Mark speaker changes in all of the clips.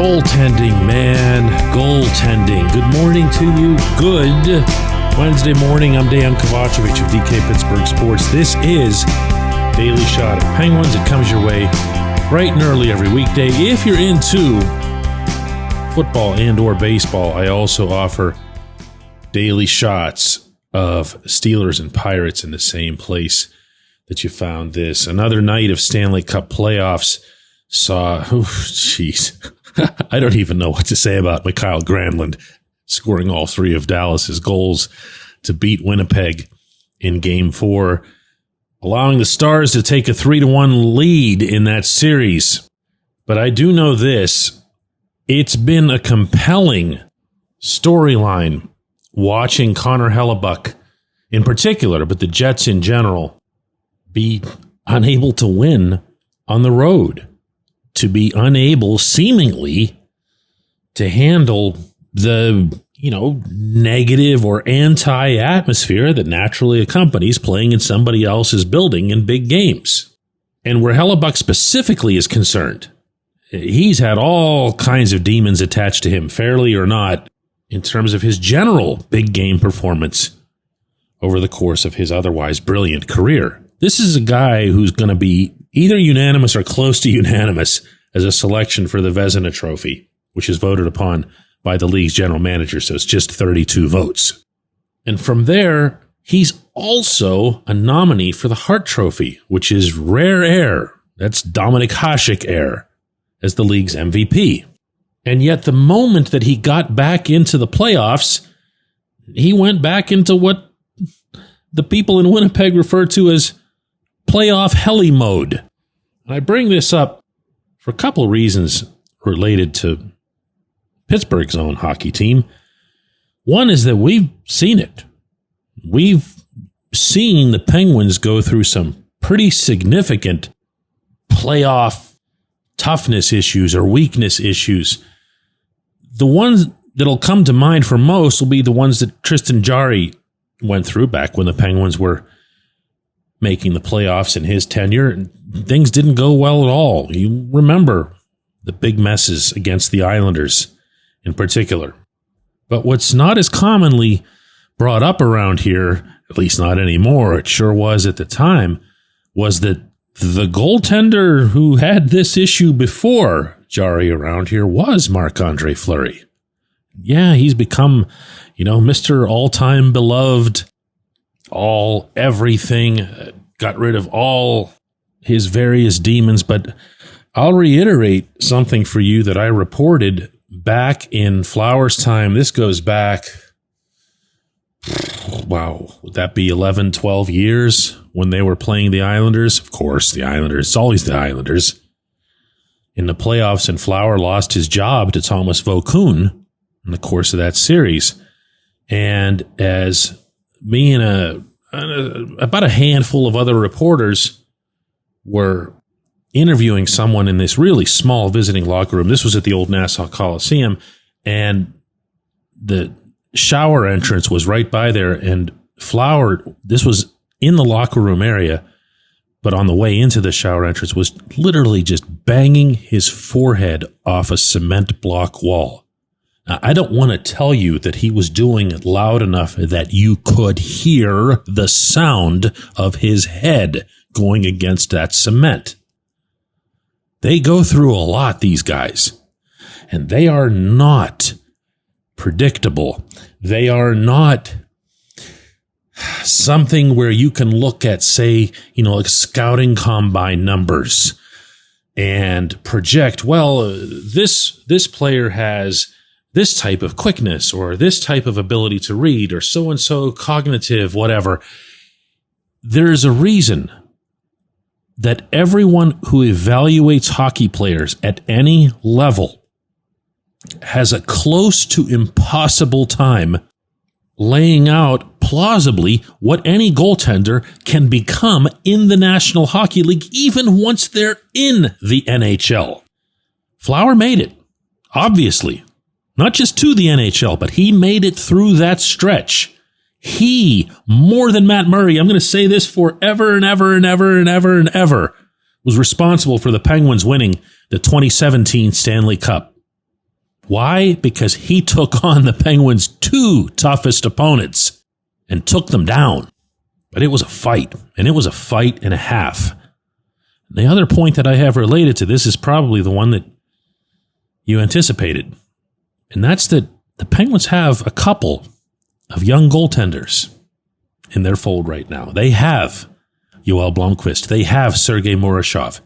Speaker 1: Goaltending, man. Goaltending. Good morning to you. Good Wednesday morning. I'm Dejan Kovacevic of DK Pittsburgh Sports. This is Daily Shot of Penguins. It comes your way bright and early every weekday. If you're into football and or baseball, I also offer daily shots of Steelers and Pirates in the same place that you found this. Another night of Stanley Cup playoffs saw, I don't even know what to say about Mikael Granlund scoring all three of Dallas's goals to beat Winnipeg in Game 4, allowing the Stars to take a 3-1 lead in that series. But I do know this, it's been a compelling storyline watching Connor Hellebuyck in particular, but the Jets in general, be unable to win on the road, to be unable seemingly to handle the, negative or anti-atmosphere that naturally accompanies playing in somebody else's building in big games. And where Hellebuyck specifically is concerned, he's had all kinds of demons attached to him, fairly or not, in terms of his general big game performance over the course of his otherwise brilliant career. This is a guy who's going to be either unanimous or close to unanimous as a selection for the Vezina Trophy, which is voted upon by the league's general manager, so it's just 32 votes. And from there, he's also a nominee for the Hart Trophy, which is rare air. That's Dominik Hasek air as the league's MVP. And yet the moment that he got back into the playoffs, he went back into what the people in Winnipeg refer to as playoff heli mode. And I bring this up for a couple of reasons related to Pittsburgh's own hockey team. One is that we've seen it. We've seen the Penguins go through some pretty significant playoff toughness issues or weakness issues. The ones that'll come to mind for most will be the ones that Tristan Jarry went through back when the Penguins were making the playoffs in his tenure, and things didn't go well at all. You remember the big messes against the Islanders in particular. But what's not as commonly brought up around here, at least not anymore, it sure was at the time, was that the goaltender who had this issue before Jarry around here was Marc-Andre Fleury. Yeah, he's become, Mr. all-time beloved, all everything, got rid of all his various demons. But I'll reiterate something for you that I reported back in Flowers' time. This goes back, would that be 11, 12 years when they were playing the Islanders? Of course, the Islanders. It's always the Islanders. In the playoffs, and Flower lost his job to Thomas Vokoun in the course of that series. And as me and about a handful of other reporters were interviewing someone in this really small visiting locker room. This was at the old Nassau Coliseum, and the shower entrance was right by there, and Flower, this was in the locker room area, but on the way into the shower entrance was literally just banging his forehead off a cement block wall. Now, I don't want to tell you that he was doing it loud enough that you could hear the sound of his head going against that cement. They go through a lot, these guys, and they are not predictable. They are not something where you can look at, say, like scouting combine numbers and project, this player has this type of quickness or this type of ability to read or so-and-so cognitive, whatever. There's a reason that everyone who evaluates hockey players at any level has a close to impossible time laying out plausibly what any goaltender can become in the National Hockey League, even once they're in the NHL. Flower made it, obviously. Not just to the NHL, but he made it through that stretch. He, more than Matt Murray, I'm going to say this forever and ever and ever and ever and ever, was responsible for the Penguins winning the 2017 Stanley Cup. Why? Because he took on the Penguins' two toughest opponents and took them down. But it was a fight, and it was a fight and a half. The other point that I have related to this is probably the one that you anticipated, and that's that the Penguins have a couple of young goaltenders in their fold right now. They have Yoel Blomqvist. They have Sergei Murashov.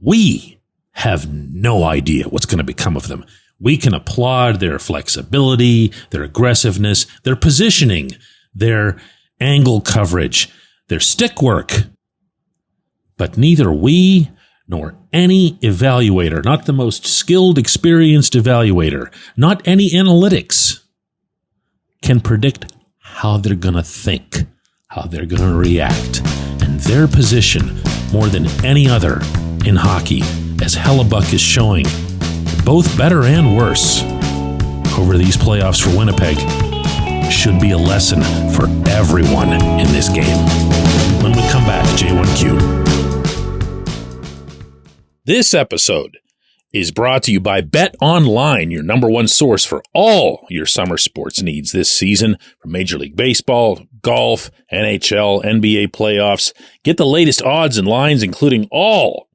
Speaker 1: We have no idea what's going to become of them. We can applaud their flexibility, their aggressiveness, their positioning, their angle coverage, their stick work. But neither we nor any evaluator, not the most skilled, experienced evaluator, not any analytics, can predict how they're going to think, how they're going to react, and their position more than any other in hockey, as Hellebuck is showing, both better and worse over these playoffs for Winnipeg, should be a lesson for everyone in this game. When we come back, J1Q. This episode is brought to you by Bet Online, your number one source for all your summer sports needs this season, from Major League Baseball, golf, NHL, NBA playoffs. Get the latest odds and lines, including all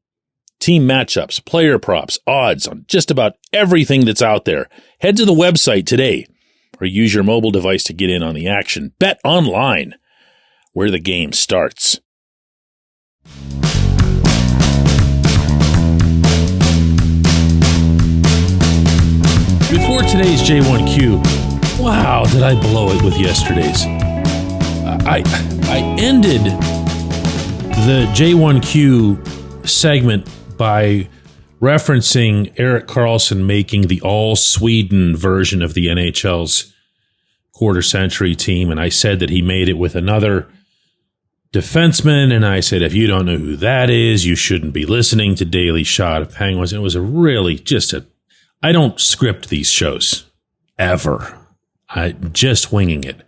Speaker 1: team matchups, player props, odds on just about everything that's out there. Head to the website today or use your mobile device to get in on the action. Bet Online, where the game starts. Before today's J1Q, wow, did I blow it with yesterday's. I ended the J1Q segment by referencing Erik Karlsson making the all-Sweden version of the NHL's quarter-century team, and I said that he made it with another defenseman, and I said, if you don't know who that is, you shouldn't be listening to Daily Shot of Penguins. It was I don't script these shows, ever. I'm just winging it.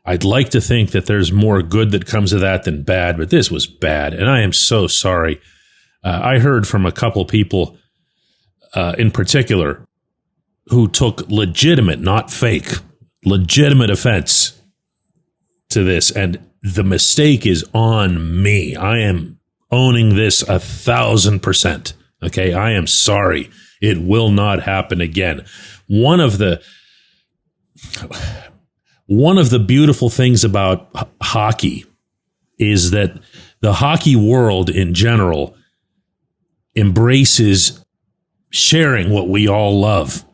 Speaker 1: I'd like to think that there's more good that comes of that than bad, but this was bad, and I am so sorry. I heard from a couple people in particular who took legitimate, not fake, legitimate offense to this, and the mistake is on me. I am owning this 1,000%. Okay, I am sorry. It will not happen again. One of the beautiful things about hockey is that the hockey world in general embraces sharing what we all love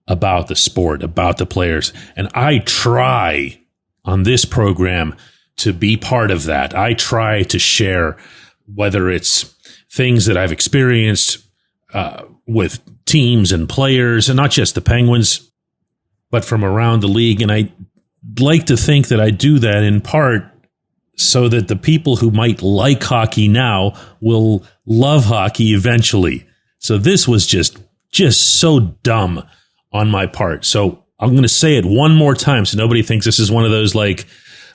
Speaker 1: about the sport, about the players. And I try on this program to be part of that. I try to share, whether it's things that I've experienced with teams and players, and not just the Penguins, but from around the league. And I like to think that I do that in part so that the people who might like hockey now will love hockey eventually. So this was just so dumb on my part. So I'm going to say it one more time so nobody thinks this is one of those, like,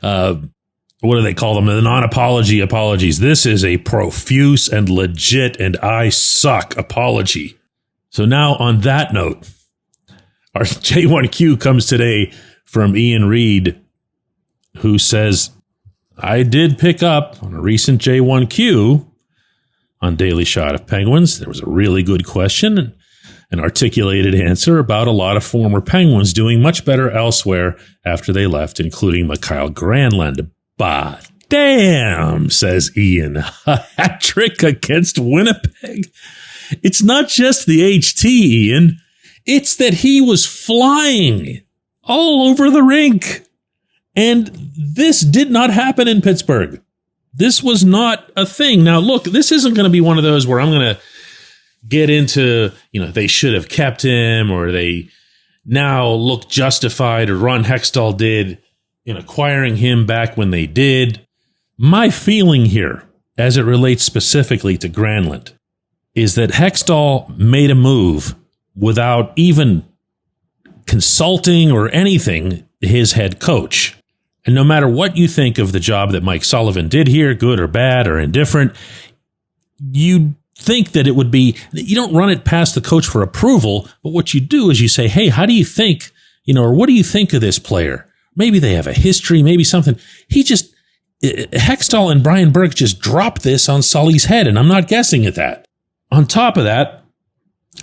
Speaker 1: what do they call them? The non-apology apologies. This is a profuse and legit and I suck apology. So now on that note, our J1Q comes today from Ian Reed, who says, I did pick up on a recent J1Q on Daily Shot of Penguins. There was a really good question and an articulated answer about a lot of former Penguins doing much better elsewhere after they left, including Mikael Granlund. Bah, damn, says Ian. A hat trick against Winnipeg. It's not just the HT, Ian. It's that he was flying all over the rink. And this did not happen in Pittsburgh. This was not a thing. Now, look, this isn't going to be one of those where I'm going to get into, they should have kept him, or they now look justified, or Ron Hextall did in acquiring him back when they did. My feeling here, as it relates specifically to Granlund, is that Hextall made a move without even consulting or anything his head coach. And no matter what you think of the job that Mike Sullivan did here, good or bad or indifferent, you think that it would be, you don't run it past the coach for approval, but what you do is you say, hey, how do you think, or what do you think of this player? Maybe they have a history, maybe something. Hextall and Brian Burke just dropped this on Sully's head, and I'm not guessing at that. On top of that,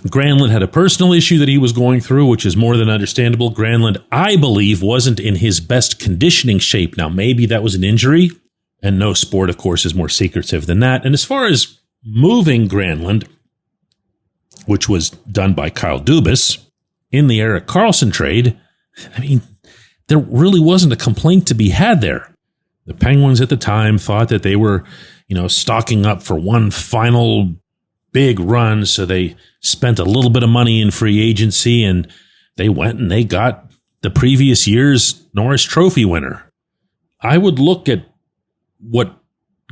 Speaker 1: Granlund had a personal issue that he was going through, which is more than understandable. Granlund, I believe, wasn't in his best conditioning shape. Now, maybe that was an injury, and no sport, of course, is more secretive than that. And as far as moving Granlund, which was done by Kyle Dubas in the Erik Karlsson trade, there really wasn't a complaint to be had there. The Penguins at the time thought that they were, stocking up for one final big run, so they spent a little bit of money in free agency, and they went and they got the previous year's Norris Trophy winner. I would look at what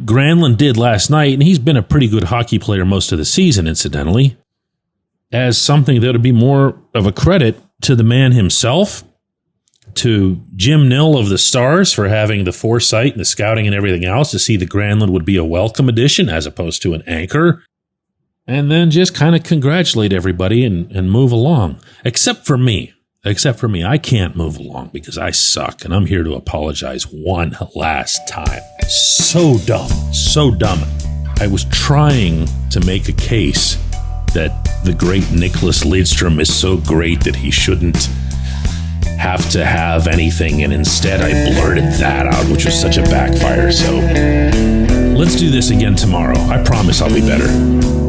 Speaker 1: Granlund did last night, and he's been a pretty good hockey player most of the season, incidentally, as something that would be more of a credit to the man himself, to Jim Nill of the Stars for having the foresight and the scouting and everything else to see that Granlund would be a welcome addition as opposed to an anchor, and then just kind of congratulate everybody and move along. Except for me. I can't move along because I suck, and I'm here to apologize one last time. So dumb. I was trying to make a case that the great Nicholas Lidstrom is so great that he shouldn't have to have anything, and instead I blurted that out, which was such a backfire. So let's do this again tomorrow. I promise I'll be better.